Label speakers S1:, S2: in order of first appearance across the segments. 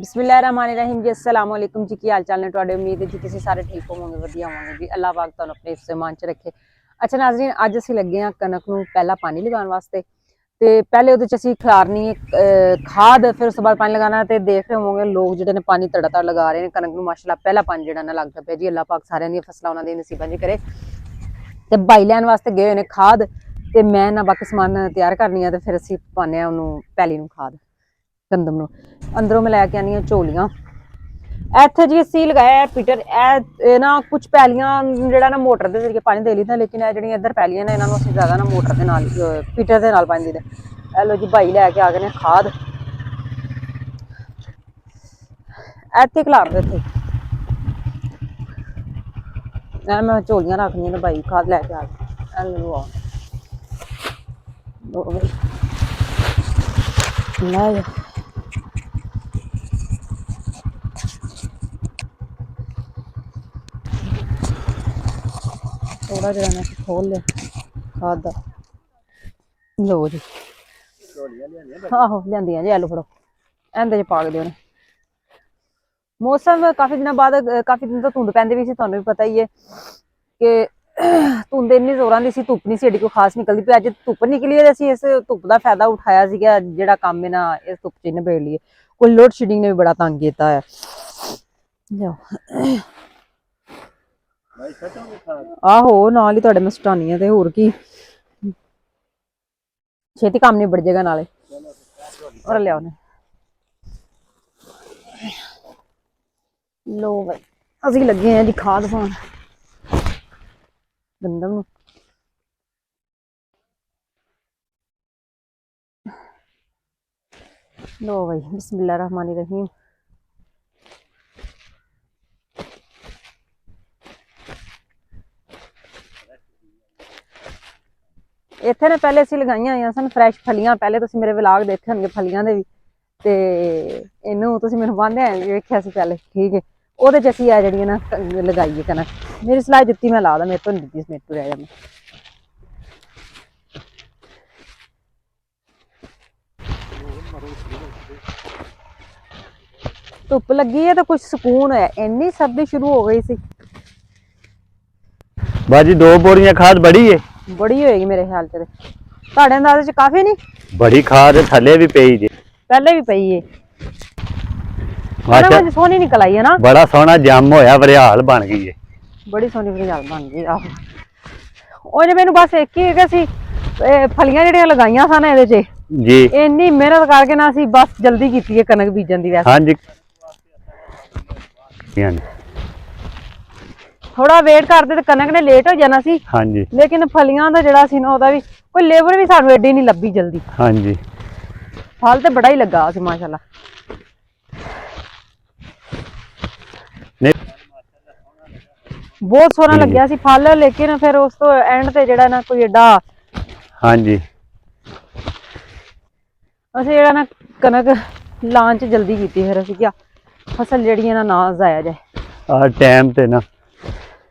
S1: बिस्मिल्लाहिर्रहमानिर्रहीम जी। अस्सलाम वालेकुम जी। की हाल चाल ने तुहाडे? उम्मीद है जी तुसीं सारे ठीक होवोगे, वधिया होवोगे जी। अल्लाह पाक तुहानूं अपने हिफ्ज़ ईमान च रखे। अच्छा नाज़रीन, अज असीं लगे हां कनक नूं पहला पानी लगाउण वास्ते। ते पहले उहदे च असीं खलारनी खाद, फिर उस तो बाद पानी लगाना। ते देख रहे होवोगे लोग जिहड़े ने पानी धड़ाधड़ लगा रहे हैं कनक नूं। माशाअल्लाह पहला पानी जिहड़ा ना लगदा पिया जी। अल्लाह पाक सारियां दियां फसलां उहनां दे नसीबां च करे। ते बाई लैण वास्ते गए होए ने खाद, ते मैं ना बाकी समान तैयार करनी आ। ते फिर असीं पाने आं उहनूं पैली नूं खाद गंदम नूं। अंदरों मैं लैके आनी झोलियां। इत्थे जी असीं लगाया पीटर। ए ना कुछ पैलियां जिहड़ा ना मोटर दे जरिए पानी दे लईदा, लेकिन ए जिहड़ियां इधर पैलियां ने इन्हां नूं असीं ज्यादा ना मोटर दे नाल पीटर दे नाल पानी देईदा। ए लो जी भाई लैके आ गए ने खाद। इत्थे खलार दे इत्थे ए मैं झोलियां रखनियां ते भाई खाद लैके आ गए। ए लो लै थोड़ा जिहा ना खोल लिया खाद दा। लो जी आहो लियांदियां जी। आलू फड़ो इंदे च पा के देओ ने। मौसम काफी दिनों बाद, काफी दिन तो धुंध पैंदी भी सी, तुहानूं भी पता ही है कि धुंध इन्नी जोरां दी सी, धुप्प नहीं सी एड्डी कोई खास निकलदी पई। अज धुप्प निकली है, असीं इस धुप्प दा फायदा उठाया सीगा। जिहड़ा कम्म है ना इस धुप्प च निबेड़ लईए। कोई लोड शेडिंग ने भी बड़ा तंग कीता है। आहो नाल ही तुहाडे मैं सुटानी है ते होर की छेती कम्म निबड़ जाएगा नाले। और लियाओ ने लो भाई असीं लगे हैं जी खाद पाउण गंदम नूं। लो भाई बिस्मिल्लाहिर्रहमानिर्रहीम। इत्थे ना पहले असीं लगाइयां होईयां सन फ्रैश फलियां। पहले तुसीं मेरे व्लॉग देखे होणगे फलियां दे भी। ते इनू तुसीं मैनूं पांदे वेख्या सी पहले, ठीक है। ओहदे च असीं जेहड़ियां ना लगाई है कनक। मेरी सलाह दित्ती मैं ला दा, मेरे तो नहीं दित्ती समेटू रह जांदा। धुप्प लगी है तो कुछ सुकून है। इन्नी सर्दी शुरू हो गई सी।
S2: बाजी 2 बोरियां खाद बड़ी है?
S1: बड़ी होएगी मेरे ख्याल च। तुहाडे अंदाजे च काफी नहीं?
S2: बड़ी खाद थले भी पई जी।
S1: पहले भी पई है।
S2: अच्छा
S1: सोहनी निकल आई है ना।
S2: बड़ा सोहना जम होया, बरियाल बन गई है।
S1: बड़ी सोहनी बरियाल बन गई। आहो ਉਹ ਮੈਨੂੰ बस एक ही है कि ਅਸੀਂ फलियां ਜਿਹੜੀਆਂ लगाइयां सन ਇਹਦੇ ਚ
S2: जी
S1: ਇੰਨੀ ਮਿਹਨਤ ਕਰਕੇ ਨਾ ਅਸੀਂ ਬਸ ਜਲਦੀ ਕੀਤੀ ਹੈ ਕਣਕ ਬੀਜਣ ਦੀ। ਵੈਸੇ
S2: हाँ जी
S1: ਥੋੜਾ ਵੇਟ ਕਰਦੇ ਤੇ ਕਣਕ ਨੇ ਲੇਟ ਹੋ ਜਾਣਾ ਸੀ।
S2: हाँ जी
S1: ਲੇਕਿਨ ਫਲੀਆਂ ਦਾ ਜਿਹੜਾ ਸੀ ਨਾ ਉਹਦਾ ਵੀ ਕੋਈ ਲੇਬਰ ਵੀ ਸਾਨੂੰ ਐਡੀ ਨਹੀਂ ਲੱਭੀ ਜਲਦੀ।
S2: हाँ जी
S1: ਫਲ ਤੇ ਬੜਾ ਹੀ ਲੱਗਾ ਸੀ ਮਾਸ਼ਾਅੱਲਾ। बहुत सोहना लग्या सी फल, लेकिन फिर उस तो एंड ते जेड़ा ना कोई एडा।
S2: हाँ जी
S1: असीं जेड़ा ना कनक लान च जल्दी कीती, फिर असीं क्या फसल जेहड़ी ना जाया जाए।
S2: टाइम ते ना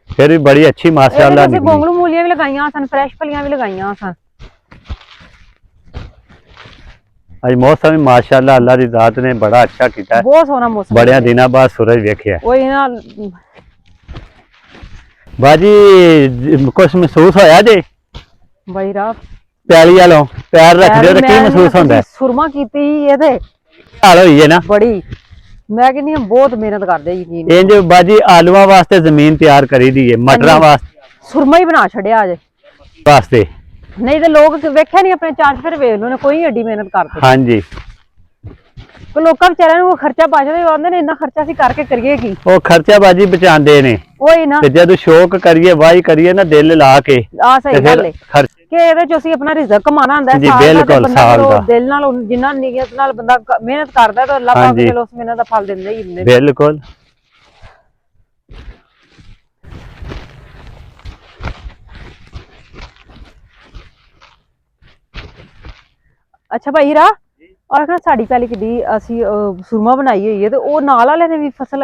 S2: फिर भी बड़ी अच्छी माशाअल्लाह निकली।
S1: गोंगलू मूलियां भी लगाइयां सन, फ्रैश फलियां भी लगाइयां सन।
S2: आज मौसम भी माशाअल्लाह अल्लाह दी जात ने बड़ा अच्छा कीता।
S1: बहुत सोहना मौसम
S2: बड़े दिनों बाद सूरज वेखिया।
S1: ओही ना
S2: बाजी कुछ महसूस होया जे?
S1: बड़ी राह
S2: पैली वालों पैर रख दियो तो की महसूस होंदा है?
S1: सुरमा कीती ਇਹਦੇ
S2: हाल होई है ना
S1: बड़ी। मैं कहनी बहुत मेहनत करदे यकीन।
S2: इंज बाजी आलूआं वास्ते जमीन तैयार करी दी है, मटरां वास्ते
S1: सुरमा ही बना छड़िया अजे
S2: वास्ते।
S1: नहीं तो लोग वेख्या नहीं अपने चांच फिर वेख लो, कोई एडी मेहनत करते।
S2: हाँ जी
S1: लोग बेचारे खर्चा बचदा आंदे ने, इन्ना खर्चा असीं करके करिए की?
S2: वो खर्चा बाजी बचांदे ने।
S1: ओही ना
S2: जद शौक करिए वाही करिए ना दिल ला के
S1: सही गल है कि ਇਹਦੇ ਚ ਅਸੀਂ ਆਪਣਾ ਰਿਜ਼ਕ ਕਮਾਣਾ ਹੁੰਦਾ ਹੈ। ਸਾਲ ਦਾ ਬੰਦਾ ਦਿਲ ਨਾਲ ਜਿੰਨਾ ਨੀਅਤ ਨਾਲ ਬੰਦਾ ਮਿਹਨਤ ਕਰਦਾ ਤਾਂ ਅੱਲਾਹ ਪਾਕ ਚਲੋ ਉਸ ਮਿਹਨਤ ਦਾ ਫਲ ਦਿੰਦਾ ਹੀ ਹੁੰਦੇ।
S2: ਬਿਲਕੁਲ
S1: अच्छा भाई हीरा, और आखना साड़ी पैली किड्डी असी सुरमा बनाई हुई है, तो वो नाल वाले ने भी फसल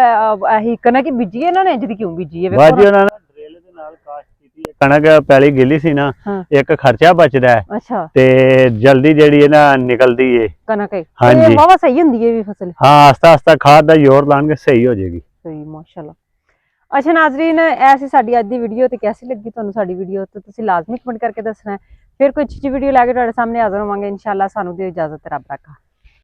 S1: ऐही कनक ही बीजी है। इन्होंने इंज दी क्यों बीजी है?
S2: बाजी उन्होंने ड्रिल दे नाल काश्त कीती है ਕਣਕ ਪੈਲੀ ਗਿੱਲੀ ਸੀ ਨਾ,
S1: ਹਾਂ।
S2: ਇੱਕ ਖਰਚਾ ਬਚਦਾ ਹੈ
S1: ਅੱਛਾ
S2: ਤੇ ਜਲਦੀ ਜਿਹੜੀ ਹੈ ਨਾ ਨਿਕਲਦੀ ਏ।
S1: ਕਣਕ ਹੈ
S2: ਹਾਂਜੀ।
S1: ਇਹ ਵਾਵਾ ਸਹੀ ਹੁੰਦੀ ਹੈ ਵੀ ਫਸਲ।
S2: ਹਾਂ, ਆਸਤਾ ਆਸਤਾ ਖਾਦ ਦਾ ਜ਼ੋਰ ਲਾਣਗੇ ਸਹੀ ਹੋ ਜਾਏਗੀ।
S1: ਸਹੀ ਮਾਸ਼ਾਅੱਲਾ। ਅੱਛਾ ਨਾਜ਼ਰੀਨ, ਐਸੀ ਸਾਡੀ ਅੱਜ ਦੀ ਵੀਡੀਓ ਤੇ ਕੈਸੀ ਲੱਗੀ ਤੁਹਾਨੂੰ ਸਾਡੀ ਵੀਡੀਓ, ਤੇ ਤੁਸੀਂ ਲਾਜ਼ਮੀ ਕਮੈਂਟ ਕਰਕੇ ਦੱਸਣਾ ਹੈ। ਫਿਰ ਕੋਈ ਅੱਛੀ ਵੀਡੀਓ ਲੈ ਕੇ ਤੁਹਾਡੇ ਸਾਹਮਣੇ ਹਾਜ਼ਰ ਹੋਵਾਂਗੇ ਇਨਸ਼ਾਅੱਲਾ। ਸਾਨੂੰ ਦਿਓ ਇਜਾਜ਼ਤ, ਰੱਬ ਰਾਖਾ।